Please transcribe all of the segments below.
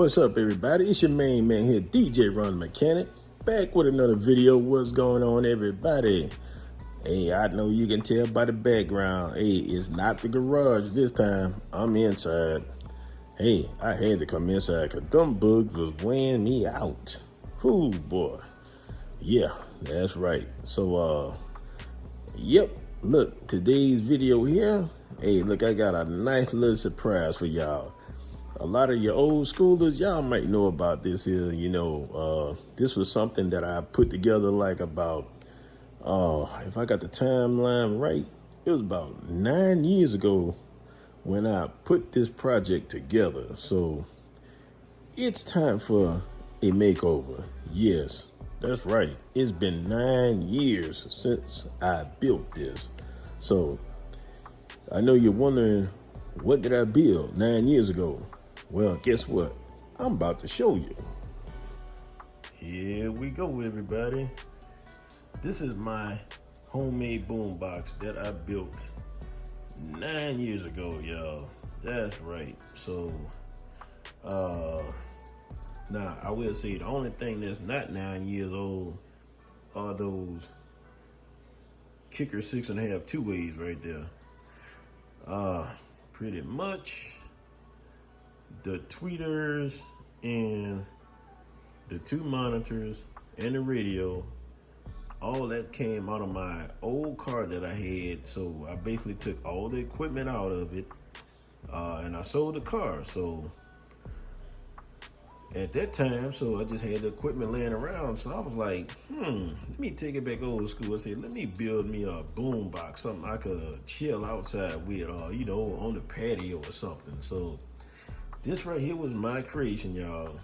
What's up, everybody? It's your main man here, DJ Ron Mechanic, back with another video. What's going on, everybody? Hey, I know you can tell by the background. Hey, it's not the garage this time. I'm inside. Hey, I had to come inside because them bugs was weighing me out. Whoo, boy. Yeah, that's right. So, yep. Look, today's video here. Hey, look, I got a nice little surprise for y'all. A lot of your old schoolers, y'all might know about this here. This was something that I put together like about, if I got the timeline right, it was about 9 years ago when I put this project together. So it's time for a makeover. Yes, that's right. It's been 9 years since I built this. So I know you're wondering, what did I build 9 years ago? Well, guess what? I'm about to show you. Here we go, everybody. This is my homemade boombox that I built 9 years ago, y'all. That's right. So, now I will say the only thing that's not 9 years old are those kicker 6.5 2-ways right there. Pretty much the tweeters and the 2 monitors and the radio, all that came out of my old car that I had. So I basically took all the equipment out of it, and I sold the car. So at that time, so I just had the equipment laying around. So I was like, let me take it back old school. I said, let me build me a boom box, something I could chill outside with, or, on the patio or something. So this right here was my creation, y'all.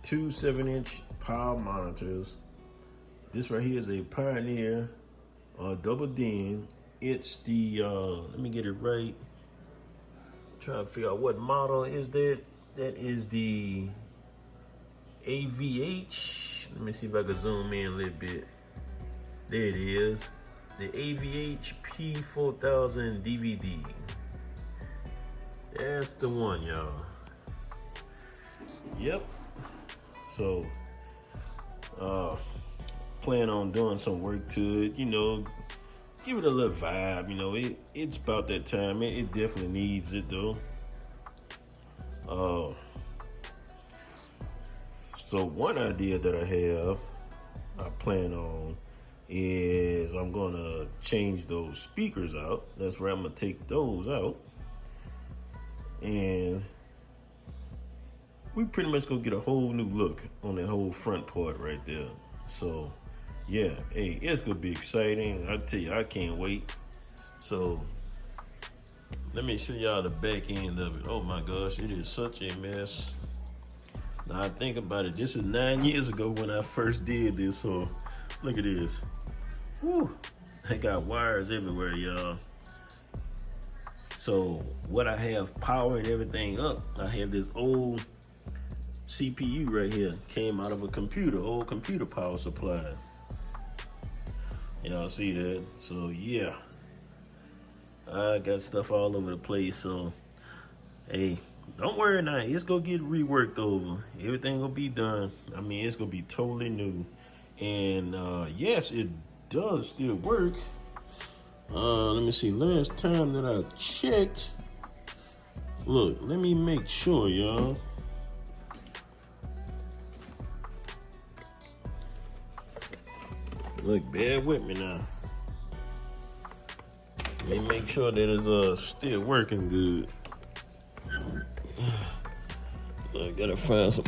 2 7-inch power monitors. This right here is a Pioneer double DIN. It's the, let me get it right. I'm trying to figure out what model is that. That is the AVH. Let me see if I can zoom in a little bit. There it is. The AVH P4000 DVD. That's the one, y'all. Yep. So, plan on doing some work to it, give it a little vibe, it's about that time. It definitely needs it though. So one idea that I plan on is I'm gonna change those speakers out. That's where I'm gonna take those out. And we pretty much gonna get a whole new look on that whole front part right there. So yeah, hey, it's gonna be exciting. I tell you, I can't wait. So let me show y'all the back end of it. Oh my gosh, it is such a mess. Now I think about it, this is 9 years ago when I first did this. So look at this. Woo, I got wires everywhere, y'all. So what I have powering everything up, I have this old CPU right here, came out of a old computer power supply. Y'all see that? So yeah, I got stuff all over the place. So hey, don't worry now, it's gonna get reworked over. Everything gonna be done. I mean, it's gonna be totally new. And yes, it does still work. Let me see, last time that I checked, look, let me make sure, y'all. Look, bear with me now. Let me make sure that it's still working good. I gotta find some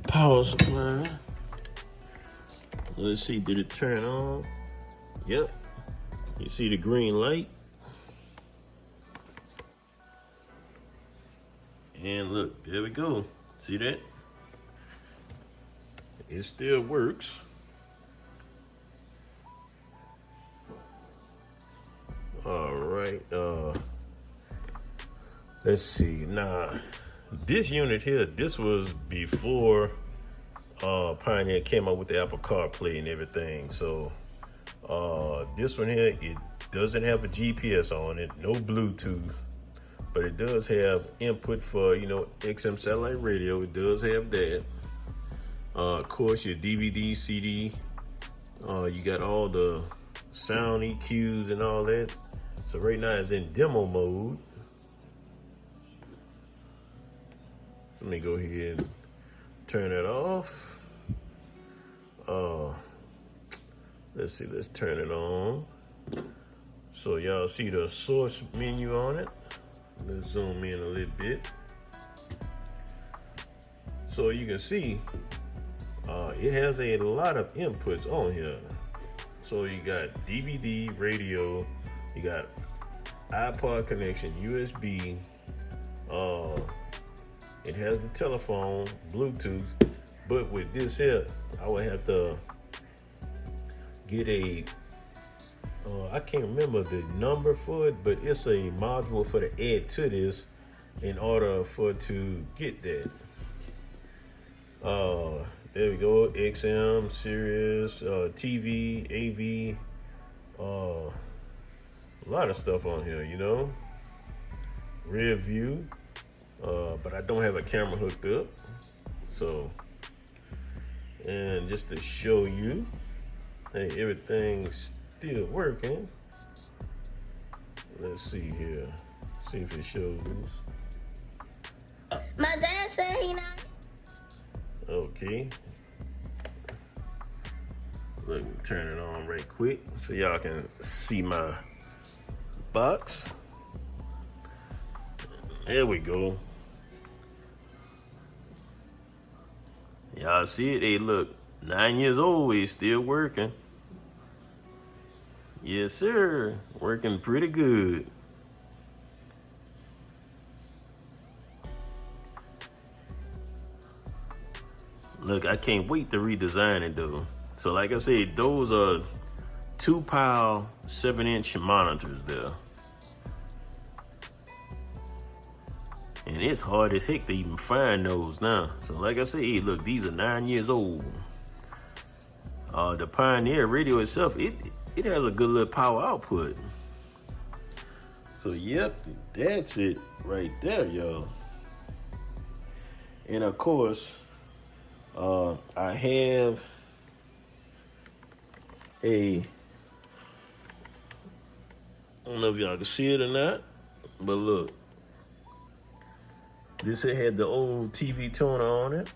power supply. Let's see, did it turn on? Yep. You see the green light? And look, there we go. See that? It still works. All right, let's see. Now, this unit here, this was before Pioneer came out with the Apple CarPlay and everything. So this one here, it doesn't have a GPS on it, no Bluetooth. but it does have input for, you know, XM satellite radio. It does have that. Of course, your DVD, CD. You got all the sound EQs and all that. So right now it's in demo mode. So let me go ahead and turn it off. Let's see, let's turn it on. So y'all see the source menu on it. Let's zoom in a little bit. So you can see it has a lot of inputs on here. So you got DVD, radio, you got iPod connection, USB, it has the telephone, Bluetooth, but with this here, I would have to get a, I can't remember the number for it, but it's a module for to add to this in order for it to get that. There we go, XM, Sirius, TV, AV, a lot of stuff on here, you know. Rear view, but I don't have a camera hooked up. So, and just to show you, hey, everything's still working. Let's see here, see if it shows. My dad said he not. Okay. Let me turn it on right quick so y'all can see my box. There we go. Y'all see it? Hey, look, 9 years old, it's still working. Yes, sir. Working pretty good. Look, I can't wait to redesign it though. So like I said, those are 2-power 7-inch monitors there. And it's hard as heck to even find those now. So like I said, hey, look, these are 9 years old. The Pioneer radio itself, it has a good little power output. So yep, that's it right there, y'all. And of course, I have I don't know if y'all can see it or not, but look, this here had the old TV tuner on it.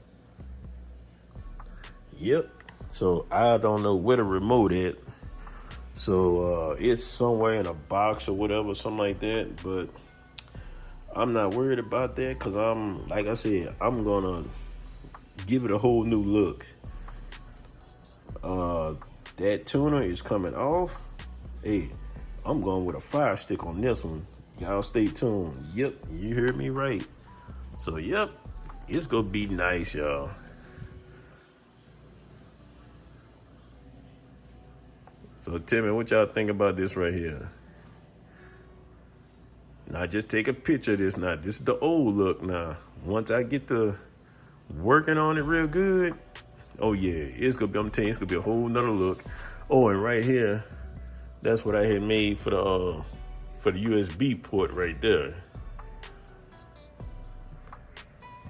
Yep. So I don't know where the remote at. So it's somewhere in a box or whatever, something like that. But I'm not worried about that because like I said, I'm gonna give it a whole new look. That tuner is coming off. Hey, I'm going with a fire stick on this one. Y'all stay tuned. Yep, you heard me right. So yep, it's gonna be nice, y'all. So tell me what y'all think about this right here. Now just take a picture of this now. This is the old look now. Once I get to working on it real good, oh yeah, it's gonna be, I'm telling you, it's gonna be a whole nother look. Oh, and right here, that's what I had made for the USB port right there.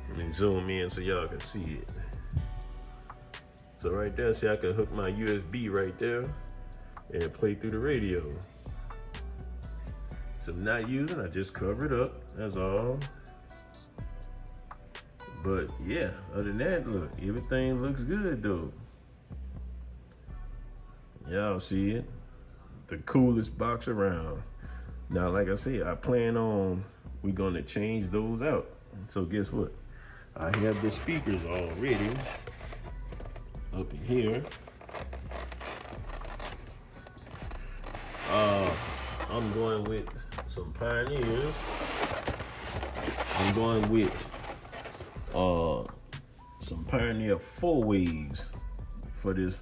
Let me zoom in so y'all can see it. So right there, see, I can hook my USB right there and play through the radio. So I'm not using, I just cover it up, that's all. But yeah, other than that, look, everything looks good though. Y'all see it? The coolest box around. Now, like I said, I plan on, we're gonna change those out. So guess what? I have the speakers already up in here. I'm going with some Pioneers. I'm going with some Pioneer 4-ways for this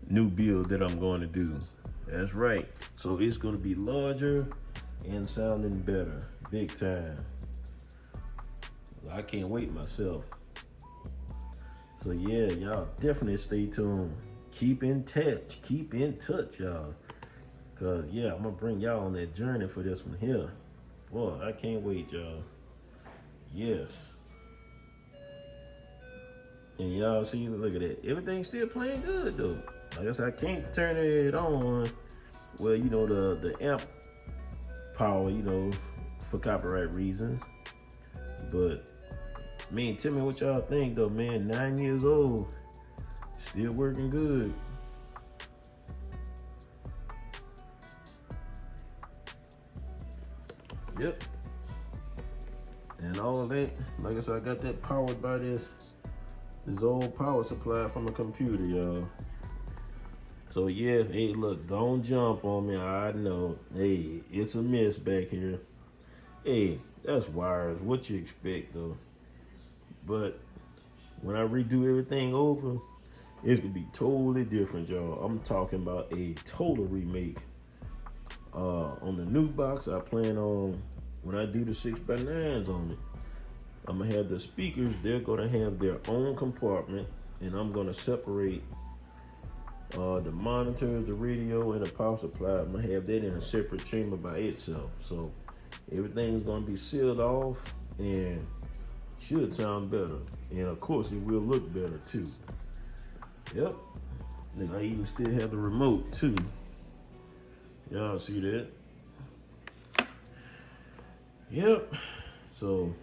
new build that I'm going to do. That's right. So it's going to be larger and sounding better, big time. I can't wait myself. So yeah, y'all definitely stay tuned. Keep in touch, y'all. Cause yeah, I'm gonna bring y'all on that journey for this one here. Boy, I can't wait, y'all. Yes. And y'all see, look at that. Everything's still playing good though. Like I said, I can't turn it on. Well, you know, the amp power, you know, for copyright reasons. But man, tell me what y'all think though, man. 9 years old, still working good. Yep. And all of that, like I said, I got that powered by this old power supply from a computer, y'all. So yes, hey, look, don't jump on me. I know, hey, it's a mess back here. Hey, that's wires. What you expect though? But when I redo everything over, it's gonna be totally different, y'all. I'm talking about a total remake. On the new box, I plan on, when I do the 6x9s on it, I'm gonna have the speakers. They're gonna have their own compartment, and I'm gonna separate the monitors, the radio, and the power supply. I'm gonna have that in a separate chamber by itself. So everything's gonna be sealed off and should sound better. And of course, it will look better too. Yep. And I even still have the remote too. Y'all see that? Yep. So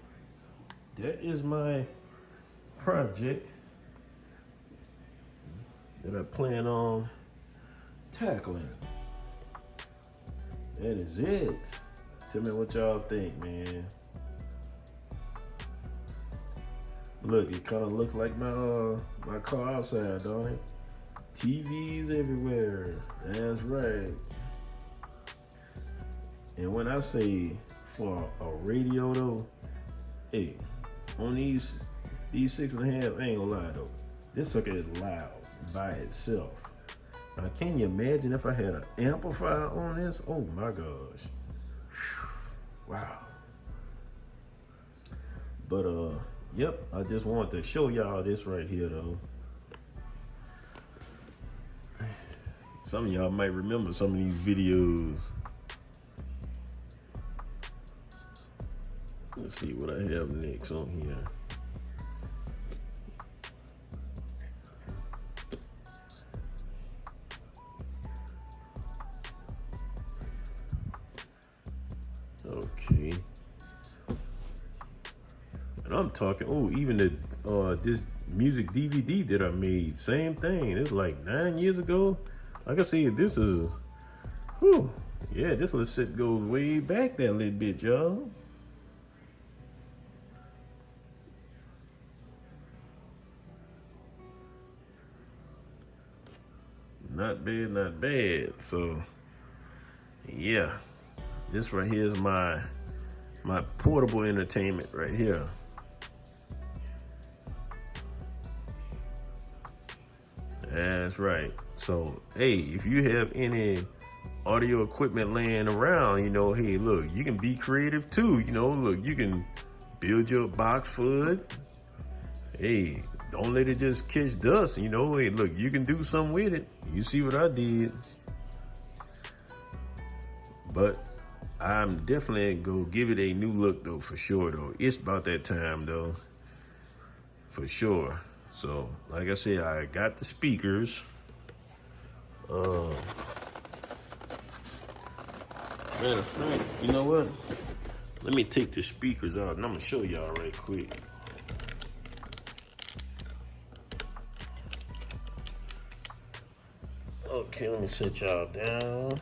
that is my project that I plan on tackling. That is it. Tell me what y'all think, man. Look, it kind of looks like my car outside, don't it? TVs everywhere. That's right. And when I say for a radio though, hey, on these 6.5, I ain't gonna lie though, this sucker is loud by itself. Now, can you imagine if I had an amplifier on this? Oh my gosh. Wow. But yep, I just wanted to show y'all this right here though. Some of y'all might remember some of these videos. Let's see what I have next on here. Okay. And I'm talking, oh, even the this music DVD that I made, same thing. It's like 9 years ago. Like I said, this is, whew, yeah, this little shit goes way back that little bit, y'all. Not bad, not bad. So, yeah, this right here is my portable entertainment right here. That's right. So, hey, if you have any audio equipment laying around, you know, hey, look, you can be creative too. You know, look, you can build your box for it. Hey, don't let it just catch dust. You know, hey, look, you can do something with it. You see what I did. But I'm definitely gonna give it a new look though, for sure though. It's about that time though, for sure. So, like I said, I got the speakers. Matter of fact, you know what? Let me take the speakers out and I'm gonna show y'all right quick. Okay, let me sit y'all down.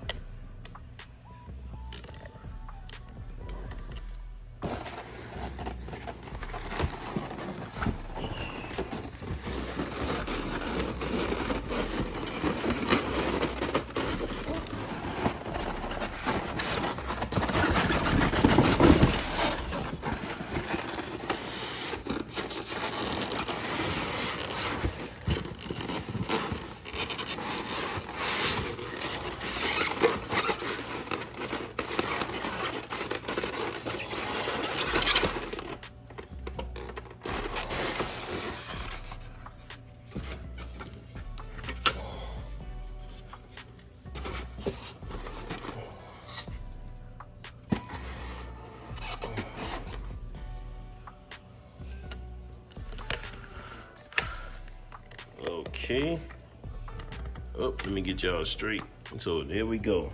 Okay. Oh, let me get y'all straight. So there we go.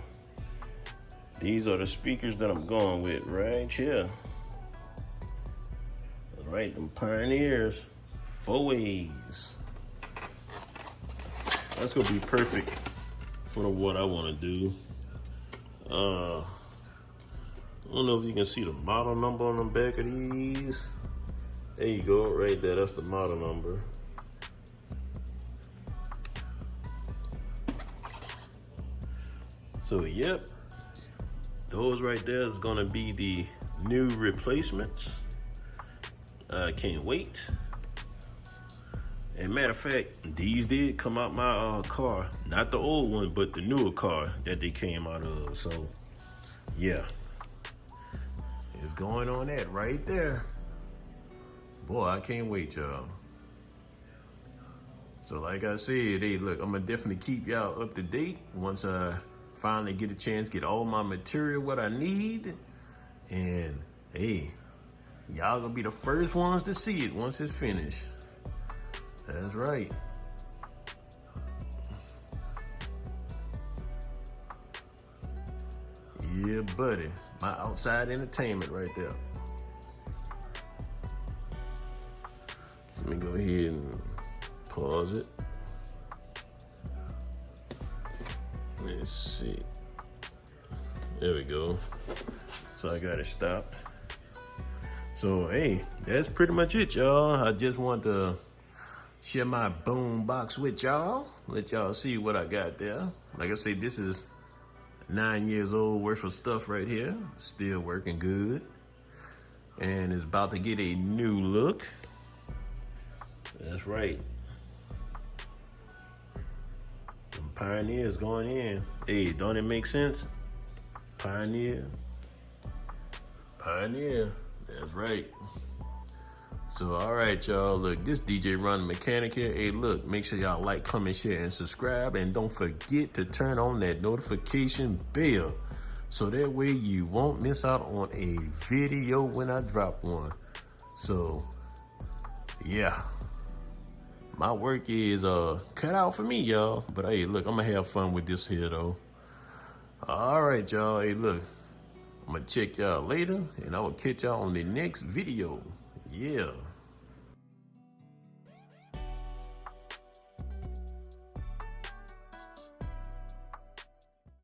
These are the speakers that I'm going with right here. All right, them Pioneers, 4 ways. That's gonna be perfect for what I want to do. I don't know if you can see the model number on the back of these. There you go, right there. That's the model number. So yep, those right there is gonna be the new replacements. I can't wait. And matter of fact, these did come out my car, not the old one, but the newer car that they came out of. So yeah, it's going on that right there. Boy, I can't wait, y'all. So like I said, hey, look, I'm gonna definitely keep y'all up to date once I finally get a chance, get all my material, what I need. And hey, y'all gonna be the first ones to see it once it's finished. That's right. Yeah, buddy. My outside entertainment right there. So let me go ahead and pause it. Let's see. There we go. So I got it stopped. So hey, that's pretty much it, y'all. I just want to share my boombox with y'all. Let y'all see what I got there. Like I say, this is 9 years old worth of stuff right here. Still working good. And it's about to get a new look. That's right. Them Pioneers going in. Hey, don't it make sense? Pioneer. Pioneer. That's right. So, all right, y'all. Look, this DJ Run the Mechanic here. Hey, look, make sure y'all like, comment, share, and subscribe. And don't forget to turn on that notification bell so that way you won't miss out on a video when I drop one. So, yeah. My work is cut out for me, y'all. But, hey, look, I'm going to have fun with this here, though. All right, y'all. Hey, look, I'm going to check y'all later, and I will catch y'all on the next video. Yeah.